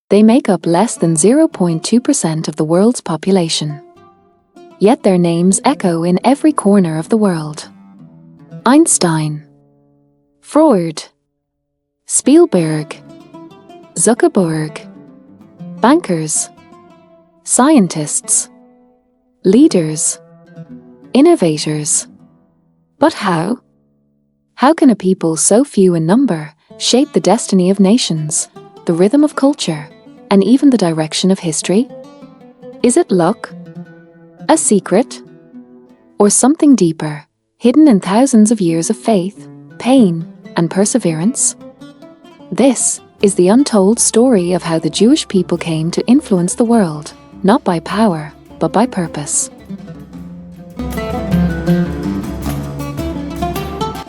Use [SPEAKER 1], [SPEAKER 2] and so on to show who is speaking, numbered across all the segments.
[SPEAKER 1] They make up less than 0.2% of the world's population. Yet their names echo in every corner of the world. Einstein, Freud, Spielberg, Zuckerberg, bankers, scientists, leaders, innovators. But how? How can a people so few in number shape the destiny of nations, the rhythm of culture, and even the direction of history? Is it luck? A secret? Or something deeper, hidden in thousands of years of faith, pain, and perseverance? This is the untold story of how the Jewish people came to influence the world, not by power, but by purpose.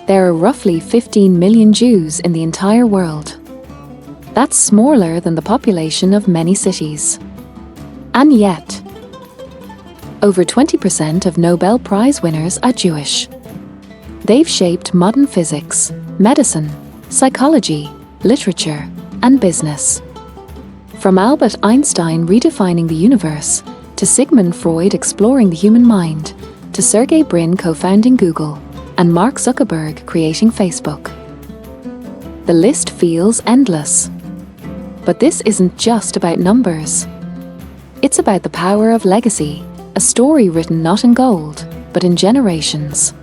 [SPEAKER 1] There are roughly 15 million Jews in the entire world. That's smaller than the population of many cities. And yet, over 20% of Nobel Prize winners are Jewish. They've shaped modern physics, medicine, psychology, literature, and business. From Albert Einstein redefining the universe, to Sigmund Freud exploring the human mind, to Sergey Brin co-founding Google, and Mark Zuckerberg creating Facebook. The list feels endless. But this isn't just about numbers. It's about the power of legacy, a story written not in gold, but in generations.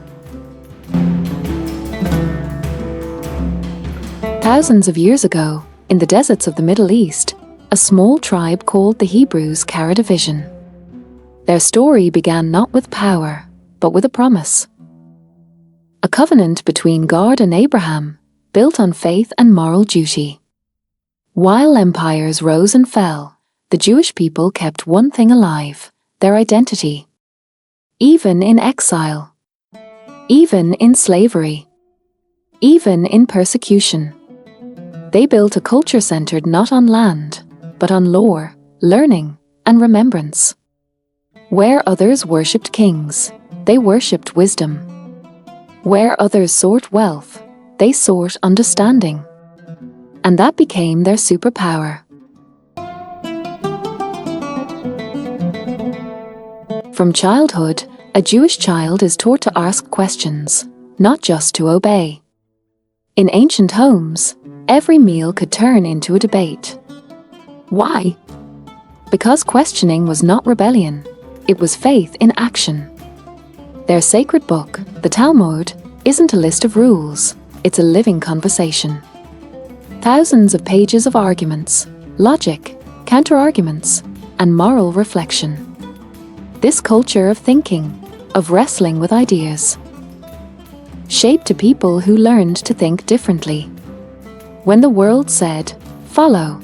[SPEAKER 1] Thousands of years ago, in the deserts of the Middle East, a small tribe called the Hebrews carried a vision. Their story began not with power, but with a promise. A covenant between God and Abraham, built on faith and moral duty. While empires rose and fell, the Jewish people kept one thing alive: their identity. Even in exile. Even in slavery. Even in persecution. They built a culture centered not on land, but on lore, learning, and remembrance. Where others worshipped kings, they worshipped wisdom. Where others sought wealth, they sought understanding. And that became their superpower. From childhood, a Jewish child is taught to ask questions, not just to obey. In ancient homes, every meal could turn into a debate. Why? Because questioning was not rebellion, it was faith in action. Their sacred book, the Talmud, isn't a list of rules, it's a living conversation. Thousands of pages of arguments, logic, counter-arguments, and moral reflection. This culture of thinking, of wrestling with ideas, shaped a people who learned to think differently. When the world said, follow,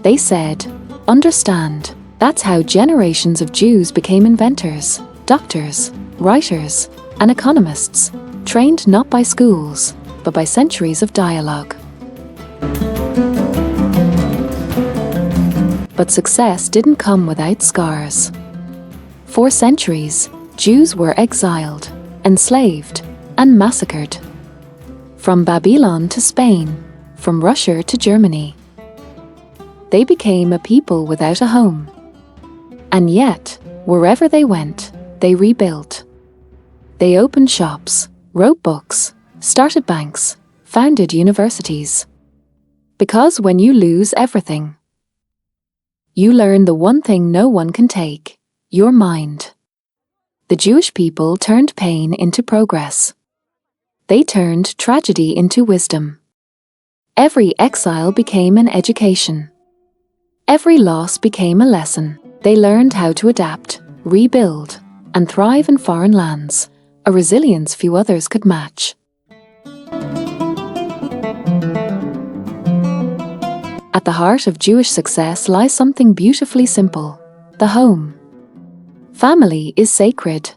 [SPEAKER 1] they said, understand. That's how generations of Jews became inventors, doctors, writers, and economists, trained not by schools, but by centuries of dialogue. But success didn't come without scars. For centuries, Jews were exiled, enslaved, and massacred. From Babylon to Spain, from Russia to Germany. They became a people without a home. And yet, wherever they went, they rebuilt. They opened shops, wrote books, started banks, founded universities. Because when you lose everything, you learn the one thing no one can take, your mind. The Jewish people turned pain into progress. They turned tragedy into wisdom. Every exile became an education. Every loss became a lesson. They learned how to adapt, rebuild, and thrive in foreign lands, a resilience few others could match. At the heart of Jewish success lies something beautifully simple: the home. Family is sacred.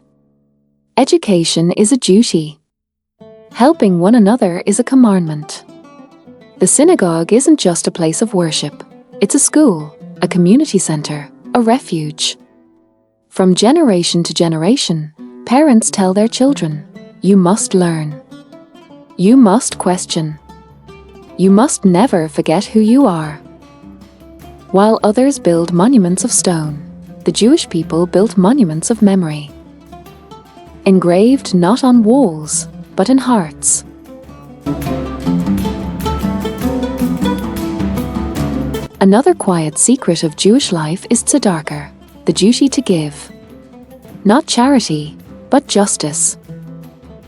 [SPEAKER 1] Education is a duty. Helping one another is a commandment. The synagogue isn't just a place of worship. It's a school, a community center, a refuge. From generation to generation, parents tell their children, you must learn. You must question. You must never forget who you are. While others build monuments of stone, the Jewish people built monuments of memory. Engraved not on walls, but in hearts. Another quiet secret of Jewish life is tzedakah, the duty to give. Not charity, but justice.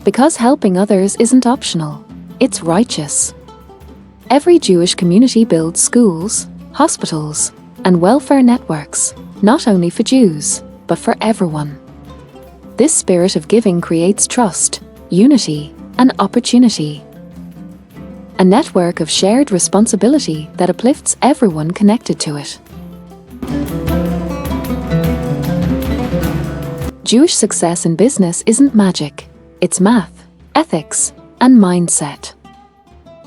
[SPEAKER 1] Because helping others isn't optional, it's righteous. Every Jewish community builds schools, hospitals, and welfare networks, not only for Jews, but for everyone. This spirit of giving creates trust, unity, and opportunity. A network of shared responsibility that uplifts everyone connected to it. Jewish success in business isn't magic, it's math, ethics, and mindset.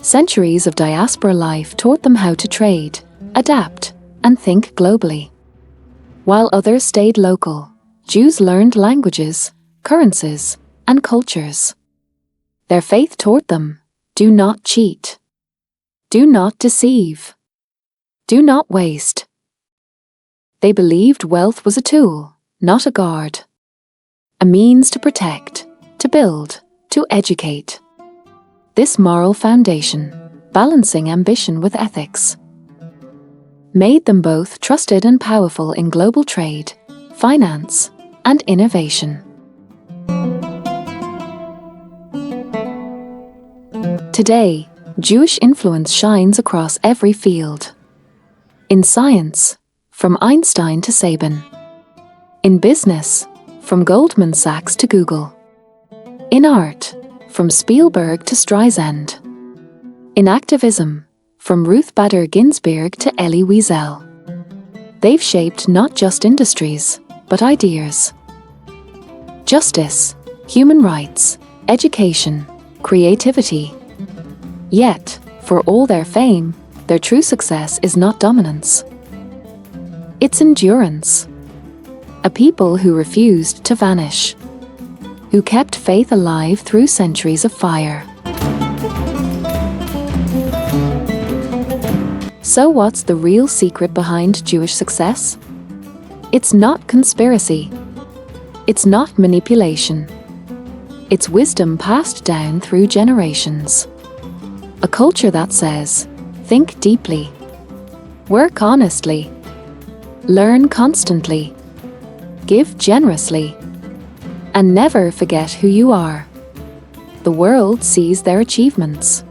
[SPEAKER 1] Centuries of diaspora life taught them how to trade, adapt, and think globally. While others stayed local, Jews learned languages, currencies, and cultures. Their faith taught them, do not cheat. Do not deceive. Do not waste. They believed wealth was a tool, not a guard. A means to protect, to build, to educate. This moral foundation, balancing ambition with ethics, made them both trusted and powerful in global trade, finance, and innovation. Today, Jewish influence shines across every field. In science, from Einstein to Sabin. In business, from Goldman Sachs to Google. In art, from Spielberg to Streisand. In activism, from Ruth Bader Ginsburg to Elie Wiesel. They've shaped not just industries, but ideas. Justice, human rights, education, creativity. Yet, for all their fame, their true success is not dominance. It's endurance. A people who refused to vanish. Who kept faith alive through centuries of fire. So what's the real secret behind Jewish success? It's not conspiracy. It's not manipulation. It's wisdom passed down through generations. A culture that says, think deeply, work honestly, learn constantly, give generously, and never forget who you are. The world sees their achievements,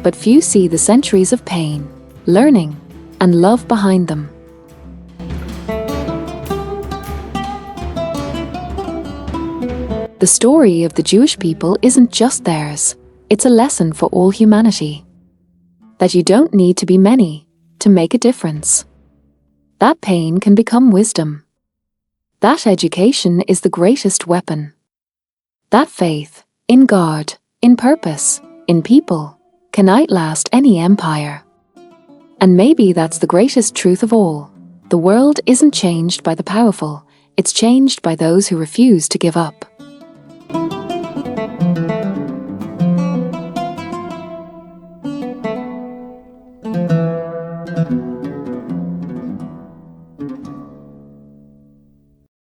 [SPEAKER 1] but few see the centuries of pain, learning, and love behind them. The story of the Jewish people isn't just theirs, it's a lesson for all humanity. That you don't need to be many to make a difference. That pain can become wisdom. That education is the greatest weapon. That faith, in God, in purpose, in people, can outlast any empire. And maybe that's the greatest truth of all. The world isn't changed by the powerful, it's changed by those who refuse to give up.